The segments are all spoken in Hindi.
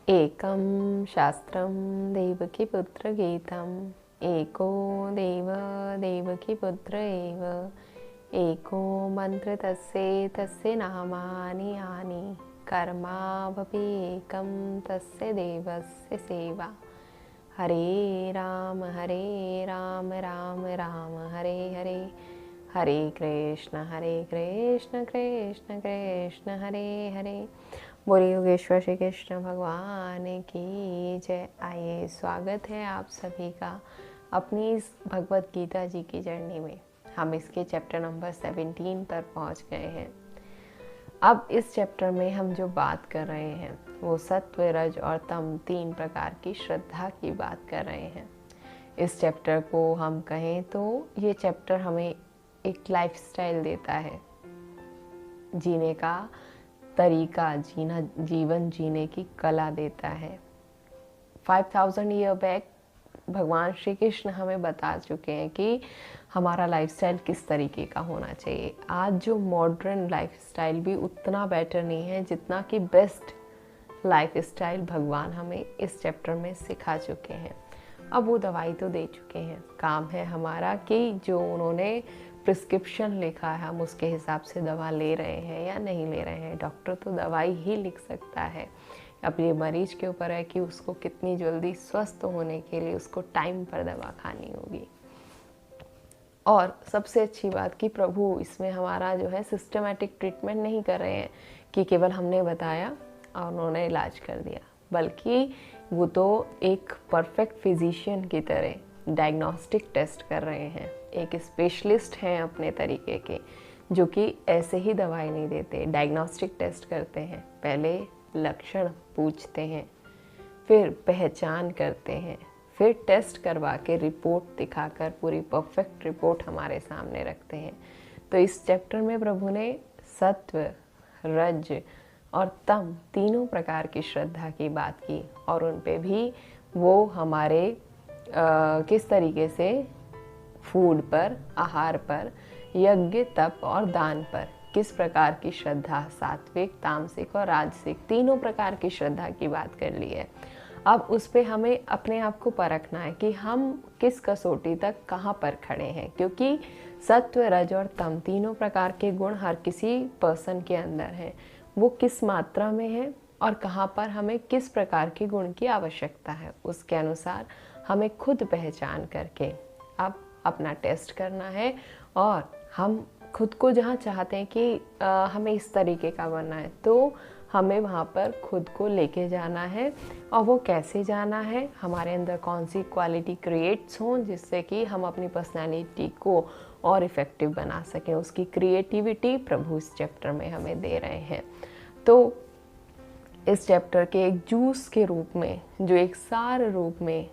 एकं शास्त्रं देवकीपुत्रगीतम् एको देव देवकीपुत्र एव एको मन्त्र तस्य नामानि यानि कर्मावपि एकं तस्य देवस्य सेवा। हरे राम राम राम हरे हरे, हरे कृष्ण कृष्ण कृष्ण हरे हरे। बोलिए योगेश्वर श्री कृष्ण भगवान की जय। आइए, स्वागत है आप सभी का अपनी इस भगवत गीता जी की जर्नी में। हम इसके चैप्टर नंबर 17 पर पहुंच गए हैं। अब इस चैप्टर में हम जो बात कर रहे हैं वो सत्व, रज और तम 3 प्रकार की श्रद्धा की बात कर रहे हैं। इस चैप्टर को हम कहें तो ये चैप्टर हमें एक लाइफस्टाइल देता है, जीने का तरीका, जीवन जीने की कला देता है। 5000 ईयर बैक भगवान श्री कृष्ण हमें बता चुके हैं कि हमारा लाइफस्टाइल किस तरीके का होना चाहिए। आज जो मॉडर्न लाइफस्टाइल भी उतना बेटर नहीं है जितना कि बेस्ट लाइफस्टाइल भगवान हमें इस चैप्टर में सिखा चुके हैं। अब वो दवाई तो दे चुके हैं, काम है हमारा कि जो उन्होंने प्रिस्क्रिप्शन लिखा है हम उसके हिसाब से दवा ले रहे हैं या नहीं ले रहे हैं। डॉक्टर तो दवाई ही लिख सकता है, अब ये मरीज के ऊपर है कि उसको कितनी जल्दी स्वस्थ होने के लिए उसको टाइम पर दवा खानी होगी। और सबसे अच्छी बात कि प्रभु इसमें हमारा जो है सिस्टमेटिक ट्रीटमेंट नहीं कर रहे हैं कि केवल हमने बताया और उन्होंने इलाज कर दिया, बल्कि वो तो एक परफेक्ट फिजिशियन की तरह डायग्नोस्टिक टेस्ट कर रहे हैं। एक स्पेशलिस्ट हैं अपने तरीके के, जो कि ऐसे ही दवाई नहीं देते, डायग्नोस्टिक टेस्ट करते हैं। पहले लक्षण पूछते हैं, फिर पहचान करते हैं, फिर टेस्ट करवा के रिपोर्ट दिखाकर पूरी परफेक्ट रिपोर्ट हमारे सामने रखते हैं। तो इस चैप्टर में प्रभु ने सत्व, रज और तम 3 प्रकार की श्रद्धा की बात की और उन पे भी वो हमारे किस तरीके से फूड पर, आहार पर, यज्ञ, तप और दान पर किस प्रकार की श्रद्धा, सात्विक, तामसिक और राजसिक 3 प्रकार की श्रद्धा की बात कर ली है। अब उस पे हमें अपने आप को परखना है कि हम किस कसौटी तक कहाँ पर खड़े हैं, क्योंकि सत्व, रज और तम 3 प्रकार के गुण हर किसी पर्सन के अंदर हैं। वो किस मात्रा में है और कहाँ पर हमें किस प्रकार के गुण की आवश्यकता है, उसके अनुसार हमें खुद पहचान करके अब अपना टेस्ट करना है और हम खुद को जहाँ चाहते हैं कि हमें इस तरीके का बनना है, तो हमें वहाँ पर खुद को लेके जाना है। और वो कैसे जाना है, हमारे अंदर कौन सी क्वालिटी क्रिएट्स हों जिससे कि हम अपनी पर्सनालिटी को और इफ़ेक्टिव बना सकें। उसकी क्रिएटिविटी प्रभु इस चैप्टर में हमें दे रहे हैं। तो इस चैप्टर के एक जूस के रूप में, जो एक सार रूप में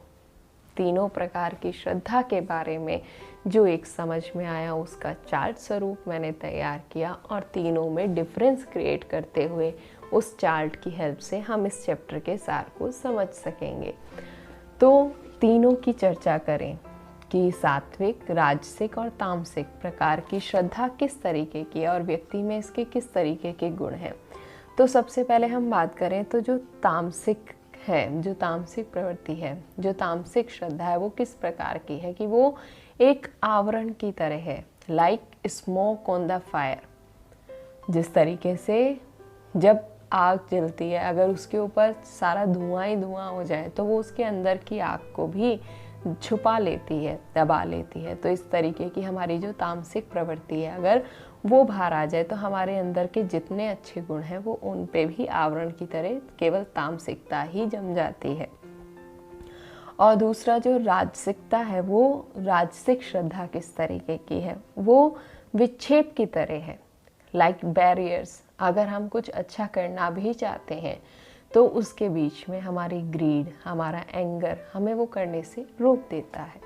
3 प्रकार की श्रद्धा के बारे में जो एक समझ में आया, उसका चार्ट स्वरूप मैंने तैयार किया और तीनों में डिफरेंस क्रिएट करते हुए उस चार्ट की हेल्प से हम इस चैप्टर के सार को समझ सकेंगे। तो तीनों की चर्चा करें कि सात्विक, राजसिक और तामसिक प्रकार की श्रद्धा किस तरीके की है और व्यक्ति में इसके किस तरीके के गुण हैं। तो सबसे पहले हम बात करें तो जो तामसिक है, जो तामसिक प्रवृत्ति है, जो तामसिक श्रद्धा है, वो किस प्रकार की है कि वो एक आवरण की तरह है, like smoke on the fire. जिस तरीके से जब आग जलती है, अगर उसके ऊपर सारा धुआं ही धुआं हो जाए तो वो उसके अंदर की आग को भी छुपा लेती है, दबा लेती है। तो इस तरीके की हमारी जो तामसिक प्रवृत्ति है, अगर वो बाहर आ जाए तो हमारे अंदर के जितने अच्छे गुण हैं वो उन पे भी आवरण की तरह केवल तामसिकता ही जम जाती है। और दूसरा जो राजसिकता है, वो राजसिक श्रद्धा किस तरीके की है, वो विक्षेप की तरह है, लाइक बैरियर्स। अगर हम कुछ अच्छा करना भी चाहते हैं तो उसके बीच में हमारी ग्रीड, हमारा एंगर हमें वो करने से रोक देता है।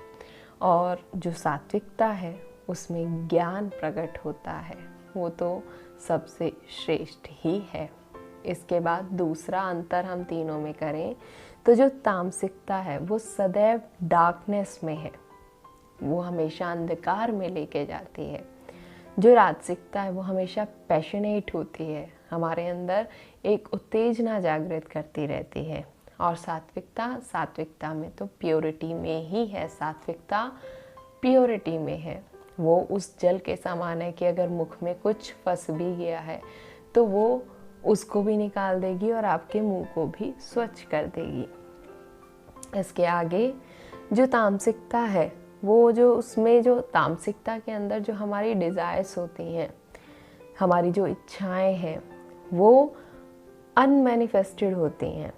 और जो सात्विकता है उसमें ज्ञान प्रकट होता है, वो तो सबसे श्रेष्ठ ही है। इसके बाद दूसरा अंतर हम तीनों में करें तो जो तामसिकता है वो सदैव डार्कनेस में है, वो हमेशा अंधकार में लेके जाती है। जो राजसिकता है वो हमेशा पैशनेट होती है, हमारे अंदर एक उत्तेजना जागृत करती रहती है। और सात्विकता में तो प्योरिटी में ही है, सात्विकता प्योरिटी में है। वो उस जल के समान है कि अगर मुख में कुछ फंस भी गया है तो वो उसको भी निकाल देगी और आपके मुंह को भी स्वच्छ कर देगी। इसके आगे जो तामसिकता है, वो जो उसमें जो तामसिकता के अंदर जो हमारी डिज़ायर्स होती हैं, हमारी जो इच्छाएं हैं, वो अनमैनिफेस्टेड होती हैं।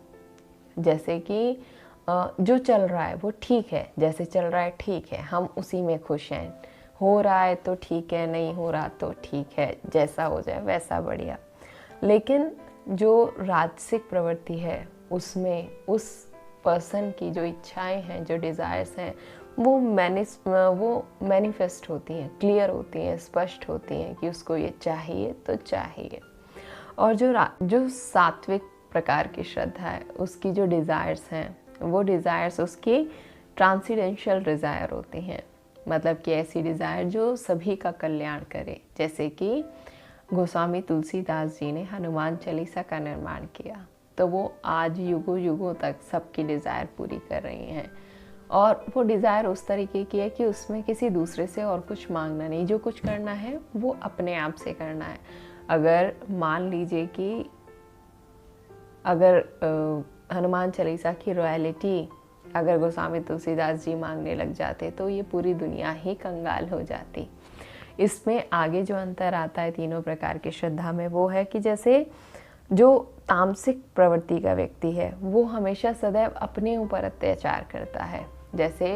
जैसे कि जो चल रहा है वो ठीक है, जैसे चल रहा है ठीक है, हम उसी में खुश हैं, हो रहा है तो ठीक है, नहीं हो रहा तो ठीक है, जैसा हो जाए वैसा बढ़िया। लेकिन जो राजसिक प्रवृत्ति है उसमें उस पर्सन की जो इच्छाएं हैं, जो डिज़ायर्स हैं, वो मैनिफेस्ट होती हैं, क्लियर होती हैं, स्पष्ट होती हैं कि उसको ये चाहिए तो चाहिए। और जो सात्विक प्रकार की श्रद्धा है, उसकी जो डिज़ायर्स हैं, वो डिज़ायर्स उसकी ट्रांसेंडेंटल डिज़ायर होती हैं, मतलब कि ऐसी डिज़ायर जो सभी का कल्याण करे। जैसे कि गोस्वामी तुलसीदास जी ने हनुमान चालीसा का निर्माण किया, तो वो आज युगों युगों तक सबकी डिज़ायर पूरी कर रही हैं। और वो डिज़ायर उस तरीके की है कि उसमें किसी दूसरे से और कुछ मांगना नहीं, जो कुछ करना है वो अपने आप से करना है। अगर मान लीजिए कि अगर हनुमान चालीसा की रॉयल्टी अगर गोस्वामी तुलसीदास जी मांगने लग जाते तो ये पूरी दुनिया ही कंगाल हो जाती। इसमें आगे जो अंतर आता है तीनों प्रकार की श्रद्धा में, वो है कि जैसे जो तामसिक प्रवृत्ति का व्यक्ति है वो हमेशा सदैव अपने ऊपर अत्याचार करता है। जैसे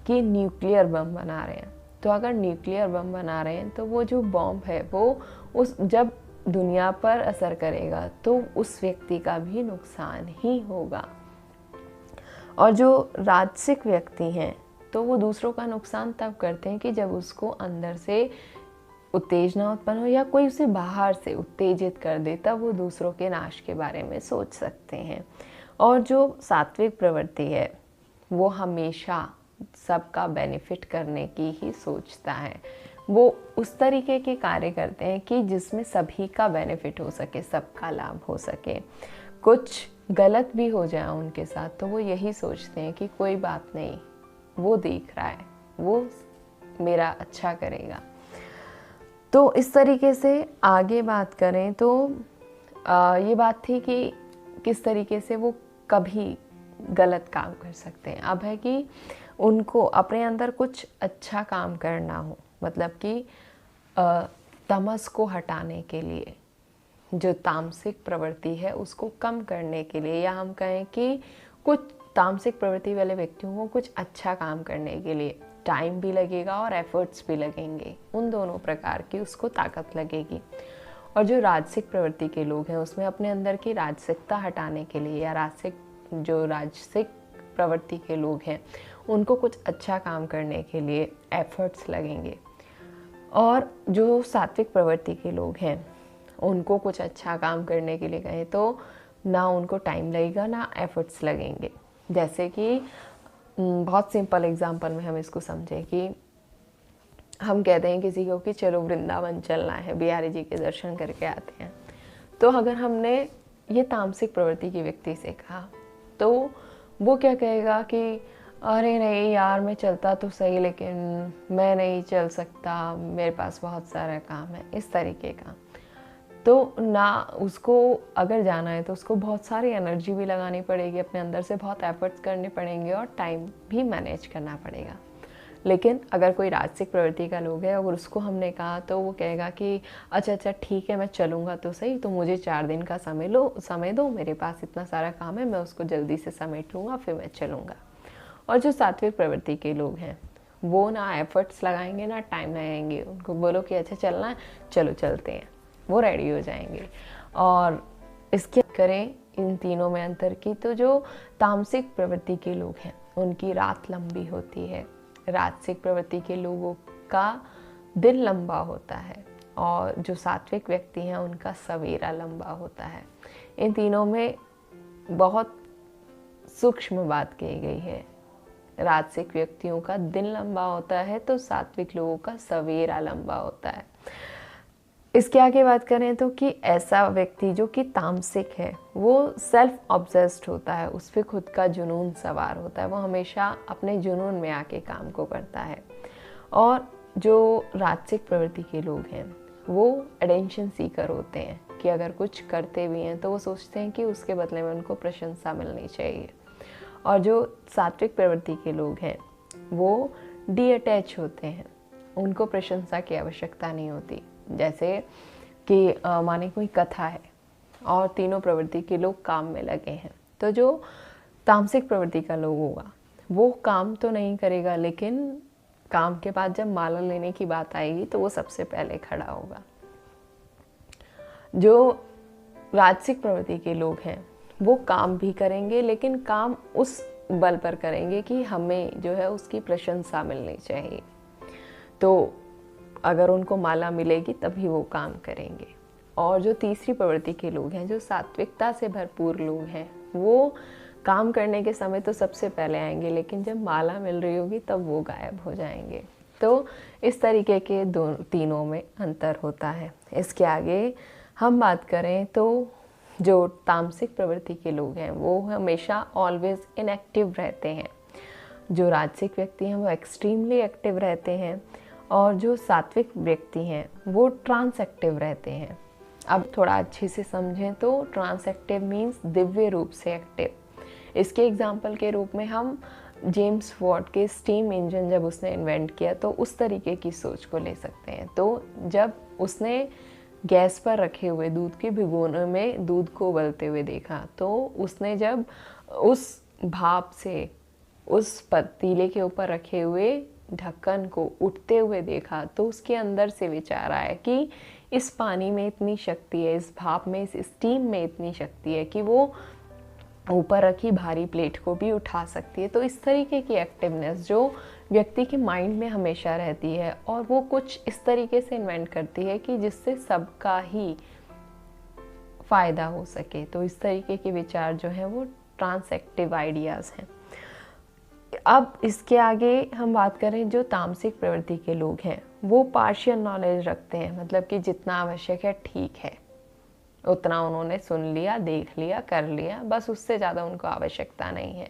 कि न्यूक्लियर बम बना रहे हैं, तो अगर न्यूक्लियर बम बना रहे हैं तो वो जो बॉम्ब है वो जब दुनिया पर असर करेगा तो उस व्यक्ति का भी नुकसान ही होगा। और जो राजसिक व्यक्ति हैं तो वो दूसरों का नुकसान तब करते हैं कि जब उसको अंदर से उत्तेजना उत्पन्न हो या कोई उसे बाहर से उत्तेजित कर दे, तब वो दूसरों के नाश के बारे में सोच सकते हैं। और जो सात्विक प्रवृत्ति है वो हमेशा सबका बेनिफिट करने की ही सोचता है। वो उस तरीके के कार्य करते हैं कि जिसमें सभी का बेनिफिट हो सके, सबका लाभ हो सके। कुछ गलत भी हो जाए उनके साथ तो वो यही सोचते हैं कि कोई बात नहीं, वो देख रहा है, वो मेरा अच्छा करेगा। तो इस तरीके से आगे बात करें तो ये बात थी कि किस तरीके से वो कभी गलत काम कर सकते हैं। अब है कि उनको अपने अंदर कुछ अच्छा काम करना हो, मतलब कि तमस को हटाने के लिए, जो तामसिक प्रवृत्ति है उसको कम करने के लिए, या हम कहें कि कुछ तामसिक प्रवृत्ति वाले व्यक्तियों को कुछ अच्छा काम करने के लिए टाइम भी लगेगा और एफर्ट्स भी लगेंगे, उन दोनों प्रकार की उसको ताकत लगेगी। और जो राजसिक प्रवृत्ति के लोग हैं उसमें अपने अंदर की राजसिकता हटाने के लिए, या राजसिक प्रवृत्ति के लोग हैं उनको कुछ अच्छा काम करने के लिए एफर्ट्स लगेंगे। और जो सात्विक प्रवृत्ति के लोग हैं उनको कुछ अच्छा काम करने के लिए कहें तो ना उनको टाइम लगेगा ना एफर्ट्स लगेंगे। जैसे कि बहुत सिंपल एग्जांपल में हम इसको समझें कि हम कहते हैं किसी को कि चलो वृंदावन चलना है, बिहारी जी के दर्शन करके आते हैं। तो अगर हमने ये तामसिक प्रवृत्ति के व्यक्ति से कहा तो वो क्या कहेगा कि अरे नहीं यार, मैं चलता तो सही लेकिन मैं नहीं चल सकता, मेरे पास बहुत सारा काम है, इस तरीके का। तो ना उसको अगर जाना है तो उसको बहुत सारी एनर्जी भी लगानी पड़ेगी, अपने अंदर से बहुत एफर्ट्स करने पड़ेंगे और टाइम भी मैनेज करना पड़ेगा। लेकिन अगर कोई राजसिक प्रवृत्ति का लोग है, अगर उसको हमने कहा तो वो कहेगा कि अच्छा ठीक है, मैं चलूँगा तो सही, तो मुझे 4 दिन का समय दो, मेरे पास इतना सारा काम है, मैं उसको जल्दी से समेट लूँगा, फिर मैं चलूँगा। और जो सात्विक प्रवृत्ति के लोग हैं वो ना एफर्ट्स लगाएंगे ना टाइम लगाएंगे, उनको बोलो कि अच्छा चलना है, चलो चलते हैं, वो रेडी हो जाएंगे। और इसके करें इन तीनों में अंतर की, तो जो तामसिक प्रवृत्ति के लोग हैं उनकी रात लंबी होती है, राजसिक प्रवृत्ति के लोगों का दिन लंबा होता है, और जो सात्विक व्यक्ति हैं उनका सवेरा लंबा होता है। इन तीनों में बहुत सूक्ष्म बात कही गई है। राजसिक व्यक्तियों का दिन लंबा होता है तो सात्विक लोगों का सवेरा लंबा होता है। इसके आगे बात करें तो कि ऐसा व्यक्ति जो कि तामसिक है वो सेल्फ ऑब्सेस्ड होता है, उस पर खुद का जुनून सवार होता है, वो हमेशा अपने जुनून में आके काम को करता है। और जो राजसिक प्रवृत्ति के लोग हैं वो अटेंशन सीकर होते हैं कि अगर कुछ करते भी हैं तो वो सोचते हैं कि उसके बदले में उनको प्रशंसा मिलनी चाहिए। और जो सात्विक प्रवृत्ति के लोग हैं वो डी अटैच होते हैं, उनको प्रशंसा की आवश्यकता नहीं होती। जैसे कि माने कोई कथा है और तीनों प्रवृत्ति के लोग काम में लगे हैं, तो जो तामसिक प्रवृत्ति का लोग होगा वो काम तो नहीं करेगा, लेकिन काम के बाद जब माला लेने की बात आएगी तो वो सबसे पहले खड़ा होगा। जो राजसिक प्रवृत्ति के लोग हैं वो काम भी करेंगे, लेकिन काम उस बल पर करेंगे कि हमें जो है उसकी प्रशंसा मिलनी चाहिए, तो अगर उनको माला मिलेगी तभी वो काम करेंगे। और जो तीसरी प्रवृत्ति के लोग हैं, जो सात्विकता से भरपूर लोग हैं, वो काम करने के समय तो सबसे पहले आएंगे, लेकिन जब माला मिल रही होगी तब वो गायब हो जाएंगे। तो इस तरीके के तीनों में अंतर होता है। इसके आगे हम बात करें तो जो तामसिक प्रवृत्ति के लोग हैं वो हमेशा ऑलवेज इनएक्टिव रहते हैं। जो राजसिक व्यक्ति हैं वो एक्सट्रीमली एक्टिव रहते हैं, और जो सात्विक व्यक्ति हैं वो ट्रांस एक्टिव रहते हैं। अब थोड़ा अच्छे से समझें तो ट्रांस एक्टिव मीन्स दिव्य रूप से एक्टिव। इसके एग्जाम्पल के रूप में हम जेम्स वॉट के स्टीम इंजन जब उसने इन्वेंट किया तो उस तरीके की सोच को ले सकते हैं। तो जब उसने गैस पर रखे हुए दूध के भिगोने में दूध को उबलते हुए देखा, तो उसने जब उस भाप से उस पतीले के ऊपर रखे हुए ढक्कन को उठते हुए देखा, तो उसके अंदर से विचार आया कि इस पानी में इतनी शक्ति है, इस भाप में, इस स्टीम में इतनी शक्ति है कि वो ऊपर रखी भारी प्लेट को भी उठा सकती है। तो इस तरीके की एक्टिवनेस जो व्यक्ति के माइंड में हमेशा रहती है, और वो कुछ इस तरीके से इन्वेंट करती है कि जिससे सबका ही फायदा हो सके। तो इस तरीके के विचार जो हैं वो ट्रांसएक्टिव आइडियाज़ हैं। अब इसके आगे हम बात करें, जो तामसिक प्रवृत्ति के लोग हैं वो पार्शियल नॉलेज रखते हैं, मतलब कि जितना आवश्यक है ठीक है, उतना उन्होंने सुन लिया, देख लिया, कर लिया, बस उससे ज़्यादा उनको आवश्यकता नहीं है।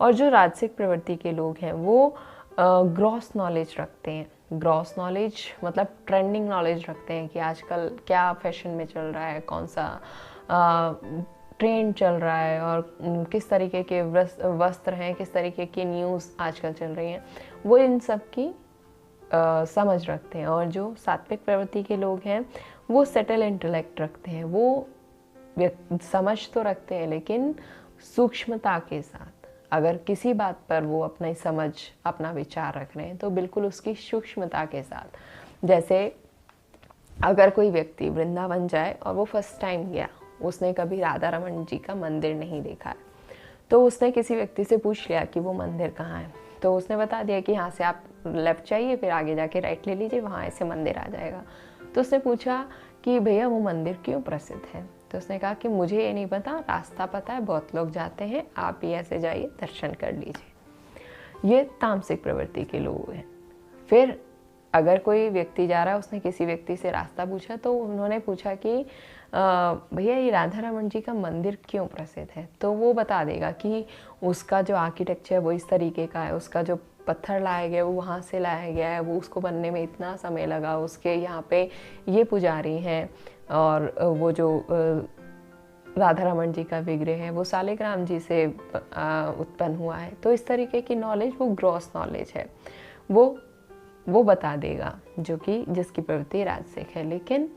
और जो राजसिक प्रवृत्ति के लोग हैं वो ग्रॉस नॉलेज रखते हैं। ग्रॉस नॉलेज मतलब ट्रेंडिंग नॉलेज रखते हैं कि आजकल क्या फैशन में चल रहा है, कौन सा ट्रेंड चल रहा है, और किस तरीके के वस्त्र हैं, किस तरीके की न्यूज़ आजकल चल रही हैं, वो इन सब की समझ रखते हैं। और जो सात्विक प्रवृत्ति के लोग हैं वो सेटल इंटेलेक्ट रखते हैं। वो समझ तो रखते हैं लेकिन सूक्ष्मता के साथ। अगर किसी बात पर वो अपनी समझ, अपना विचार रख रहे हैं तो बिल्कुल उसकी सूक्ष्मता के साथ। जैसे अगर कोई व्यक्ति वृंदावन जाए और वो फर्स्ट टाइम गया, उसने कभी राधा रमन जी का मंदिर नहीं देखा है, तो उसने किसी व्यक्ति से पूछ लिया कि वो मंदिर कहाँ है, तो उसने बता दिया कि यहाँ से आप लेफ़्ट जाइए, फिर आगे जाके राइट ले लीजिए, वहाँ ऐसे मंदिर आ जाएगा। तो उसने पूछा कि भैया वो मंदिर क्यों प्रसिद्ध है, तो उसने कहा कि मुझे ये नहीं पता, रास्ता पता है, बहुत लोग जाते हैं, आप ही ऐसे जाइए, दर्शन कर लीजिए। ये तामसिक प्रवृत्ति के लोग हैं। फिर अगर कोई व्यक्ति जा रहा है, उसने किसी व्यक्ति से रास्ता पूछा, तो उन्होंने पूछा कि भैया ये राधा रमन जी का मंदिर क्यों प्रसिद्ध है, तो वो बता देगा कि उसका जो आर्किटेक्चर है वो इस तरीके का है, उसका जो पत्थर लाया गया वो वहाँ से लाया गया है, वो उसको बनने में इतना समय लगा, उसके यहाँ पे ये पुजारी हैं, और वो जो राधा रमन जी का विग्रह है वो सालिग्राम जी से उत्पन्न हुआ है। तो इस तरीके की नॉलेज वो ग्रॉस नॉलेज है, वो बता देगा, जो कि जिसकी प्रवृत्ति राजसिक है। लेकिन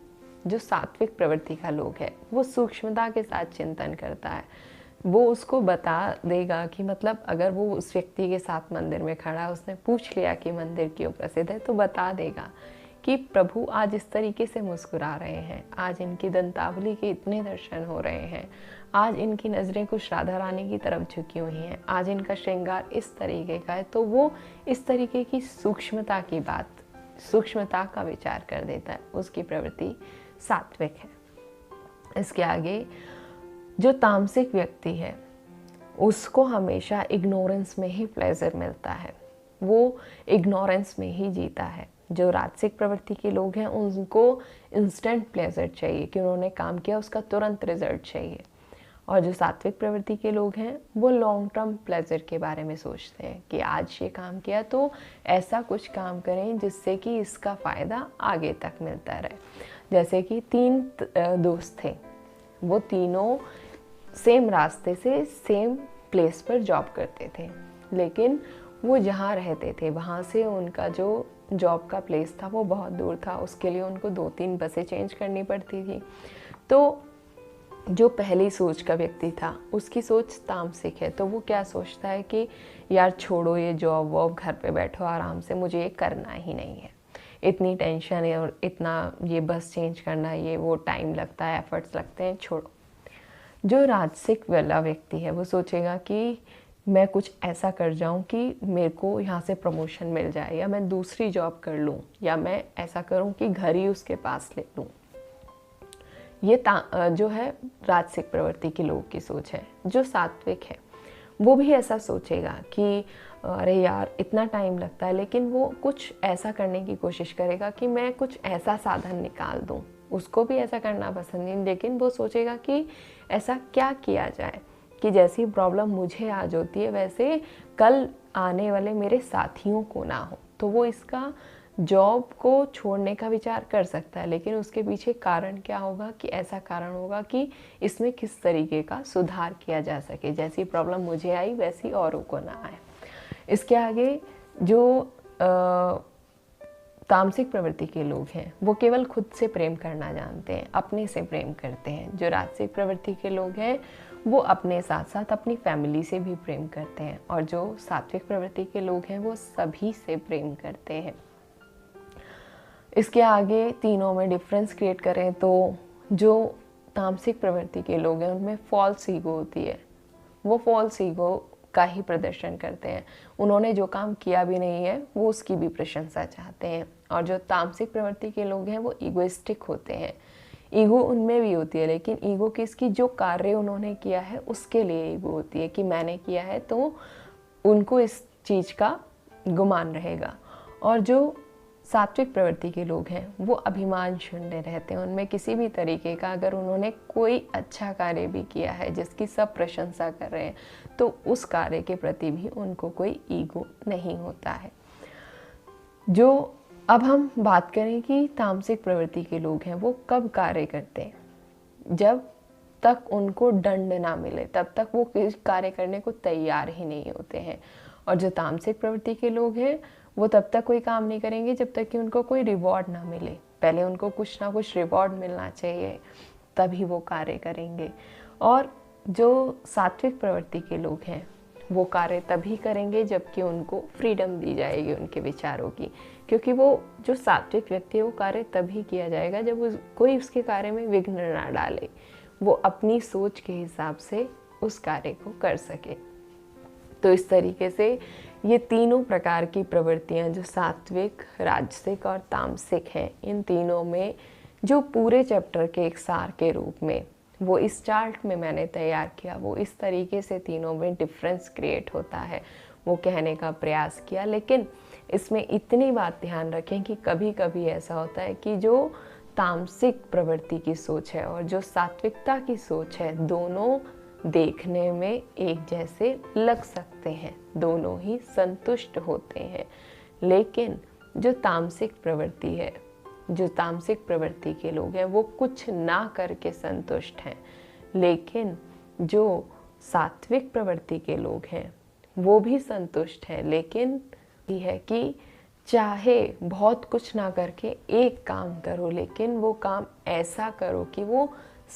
जो सात्विक प्रवृत्ति का लोग है वो सूक्ष्मता के साथ चिंतन करता है, वो उसको बता देगा कि मतलब अगर वो उस व्यक्ति के साथ मंदिर में खड़ा है, उसने पूछ लिया कि मंदिर क्यों प्रसिद्ध है, तो बता देगा कि प्रभु आज इस तरीके से मुस्कुरा रहे हैं, आज इनकी दंतावली के इतने दर्शन हो रहे हैं, आज इनकी नज़रें कुछ राधा रानी की तरफ झुकी हुई हैं, आज इनका श्रृंगार इस तरीके का है। तो वो इस तरीके की सूक्ष्मता की बात, सूक्ष्मता का विचार कर देता है, उसकी प्रवृत्ति सात्विक है। इसके आगे जो तामसिक व्यक्ति है उसको हमेशा इग्नोरेंस में ही प्लेजर मिलता है, वो इग्नोरेंस में ही जीता है। जो राजसिक प्रवृत्ति के लोग हैं उनको इंस्टेंट प्लेजर चाहिए कि उन्होंने काम किया उसका तुरंत रिजल्ट चाहिए। और जो सात्विक प्रवृत्ति के लोग हैं वो लॉन्ग टर्म प्लेजर के बारे में सोचते हैं कि आज ये काम किया तो ऐसा कुछ काम करें जिससे कि इसका फ़ायदा आगे तक मिलता रहे। जैसे कि 3 दोस्त थे, वो तीनों सेम रास्ते से सेम प्लेस पर जॉब करते थे, लेकिन वो जहाँ रहते थे वहाँ से उनका जो जॉब का प्लेस था वो बहुत दूर था। उसके लिए उनको 2-3 बसें चेंज करनी पड़ती थी। तो जो पहली सोच का व्यक्ति था उसकी सोच तामसिक है, तो वो क्या सोचता है कि यार छोड़ो ये जॉब वॉब, घर पे बैठो आराम से, मुझे ये करना ही नहीं है, इतनी टेंशन है और इतना ये बस चेंज करना, ये वो टाइम लगता है, एफर्ट्स लगते हैं, छोड़ो। जो राजसिक वाला व्यक्ति है वो सोचेगा कि मैं कुछ ऐसा कर जाऊं कि मेरे को यहाँ से प्रमोशन मिल जाए, या मैं दूसरी जॉब कर लूँ, या मैं ऐसा करूँ कि घर ही उसके पास ले लूँ। ये जो है राजसिक प्रवृत्ति के लोग की सोच है। जो सात्विक है वो भी ऐसा सोचेगा कि अरे यार इतना टाइम लगता है, लेकिन वो कुछ ऐसा करने की कोशिश करेगा कि मैं कुछ ऐसा साधन निकाल दूँ। उसको भी ऐसा करना पसंद नहीं, लेकिन वो सोचेगा कि ऐसा क्या किया जाए कि जैसी प्रॉब्लम मुझे आज होती है वैसे कल आने वाले मेरे साथियों को ना हो। तो वो इसका जॉब को छोड़ने का विचार कर सकता है, लेकिन उसके पीछे कारण क्या होगा कि ऐसा कारण होगा कि इसमें किस तरीके का सुधार किया जा सके, जैसी प्रॉब्लम मुझे आई वैसी औरों को ना आए। इसके आगे जो तामसिक प्रवृत्ति के लोग हैं वो केवल खुद से प्रेम करना जानते हैं, अपने से प्रेम करते हैं। जो राजसिक प्रवृत्ति के लोग हैं वो अपने साथ साथ अपनी फैमिली से भी प्रेम करते हैं, और जो सात्विक प्रवृत्ति के लोग हैं वो सभी से प्रेम करते हैं। इसके आगे तीनों में डिफरेंस क्रिएट करें तो जो तामसिक प्रवृत्ति के लोग हैं उनमें फॉल्स ईगो होती है, वो फॉल्स ईगो का ही प्रदर्शन करते हैं। उन्होंने जो काम किया भी नहीं है वो उसकी भी प्रशंसा चाहते हैं। और जो तामसिक प्रवृत्ति के लोग हैं वो ईगोइस्टिक होते हैं। ईगो उनमें भी होती है, लेकिन ईगो किसकी, जो कार्य उन्होंने किया है उसके लिए ईगो होती है कि मैंने किया है, तो उनको इस चीज़ का गुमान रहेगा। और जो सात्विक प्रवृत्ति के लोग हैं वो अभिमान शून्य रहते हैं। उनमें किसी भी तरीके का, अगर उन्होंने कोई अच्छा कार्य भी किया है जिसकी सब प्रशंसा कर रहे हैं, तो उस कार्य के प्रति भी उनको कोई ईगो नहीं होता है। जो अब हम बात करें कि तामसिक प्रवृत्ति के लोग हैं वो कब कार्य करते हैं, जब तक उनको दंड ना मिले तब तक वो किसी कार्य करने को तैयार ही नहीं होते हैं। और जो तामसिक प्रवृत्ति के लोग हैं वो तब तक कोई काम नहीं करेंगे जब तक कि उनको कोई रिवॉर्ड ना मिले। पहले उनको कुछ ना कुछ रिवॉर्ड मिलना चाहिए, तभी वो कार्य करेंगे। और जो सात्विक प्रवृत्ति के लोग हैं वो कार्य तभी करेंगे जबकि उनको फ्रीडम दी जाएगी उनके विचारों की, क्योंकि वो जो सात्विक व्यक्ति है वो कार्य तभी किया जाएगा जब कोई उसके कार्य में विघ्न ना डाले, वो अपनी सोच के हिसाब से उस कार्य को कर सके। तो इस तरीके से ये तीनों प्रकार की प्रवृत्तियां जो सात्विक, राजसिक और तामसिक हैं, इन तीनों में जो पूरे चैप्टर के एक सार के रूप में वो इस चार्ट में मैंने तैयार किया, वो इस तरीके से तीनों में डिफरेंस क्रिएट होता है वो कहने का प्रयास किया। लेकिन इसमें इतनी बात ध्यान रखें कि कभी कभी ऐसा होता है कि जो तामसिक प्रवृत्ति की सोच है और जो सात्विकता की सोच है, दोनों देखने में एक जैसे लग सकते हैं, दोनों ही संतुष्ट होते हैं। लेकिन जो तामसिक प्रवृत्ति है, जो तामसिक प्रवृत्ति के लोग हैं वो कुछ ना करके संतुष्ट हैं, लेकिन जो सात्विक प्रवृत्ति के लोग हैं वो भी संतुष्ट हैं, लेकिन ये है कि चाहे बहुत कुछ ना करके एक काम करो, लेकिन वो काम ऐसा करो कि वो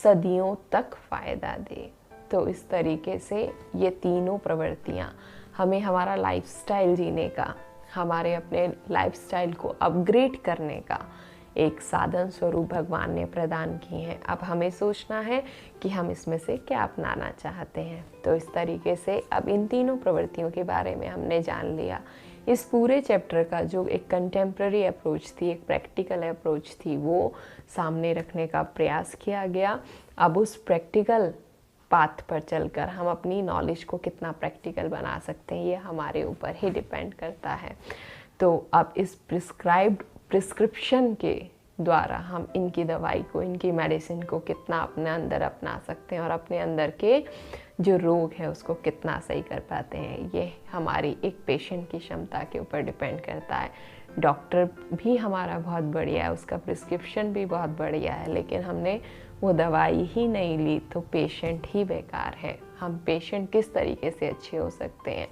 सदियों तक फायदा दे। तो इस तरीके से ये तीनों प्रवृत्तियाँ हमें हमारा लाइफस्टाइल जीने का, हमारे अपने लाइफस्टाइल को अपग्रेड करने का एक साधन स्वरूप भगवान ने प्रदान की हैं। अब हमें सोचना है कि हम इसमें से क्या अपनाना चाहते हैं। तो इस तरीके से अब इन तीनों प्रवृत्तियों के बारे में हमने जान लिया। इस पूरे चैप्टर का जो एक कंटेम्प्ररी अप्रोच थी, एक प्रैक्टिकल अप्रोच थी, वो सामने रखने का प्रयास किया गया। अब उस प्रैक्टिकल पाथ पर चलकर हम अपनी नॉलेज को कितना प्रैक्टिकल बना सकते हैं ये हमारे ऊपर ही डिपेंड करता है। तो अब इस प्रिस्क्राइब्ड प्रिस्क्रिप्शन के द्वारा हम इनकी दवाई को, इनकी मेडिसिन को कितना अपने अंदर अपना सकते हैं और अपने अंदर के जो रोग है उसको कितना सही कर पाते हैं, ये हमारी एक पेशेंट की क्षमता के ऊपर डिपेंड करता है। डॉक्टर भी हमारा बहुत बढ़िया है, उसका प्रिस्क्रिप्शन भी बहुत बढ़िया है, लेकिन हमने वो दवाई ही नहीं ली तो पेशेंट ही बेकार है। हम पेशेंट किस तरीके से अच्छे हो सकते हैं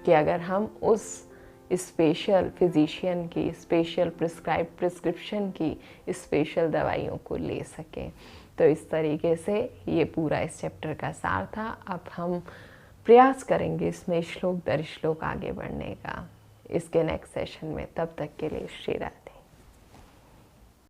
कि अगर हम उस स्पेशल फिजिशियन की, स्पेशल प्रिस्क्रिप्शन की स्पेशल दवाइयों को ले सकें। तो इस तरीके से ये पूरा इस चैप्टर का सार था। अब हम प्रयास करेंगे इसमें श्लोक दर श्लोक आगे बढ़ने का इसके नेक्स्ट सेशन में। तब तक के लिए श्री राधे।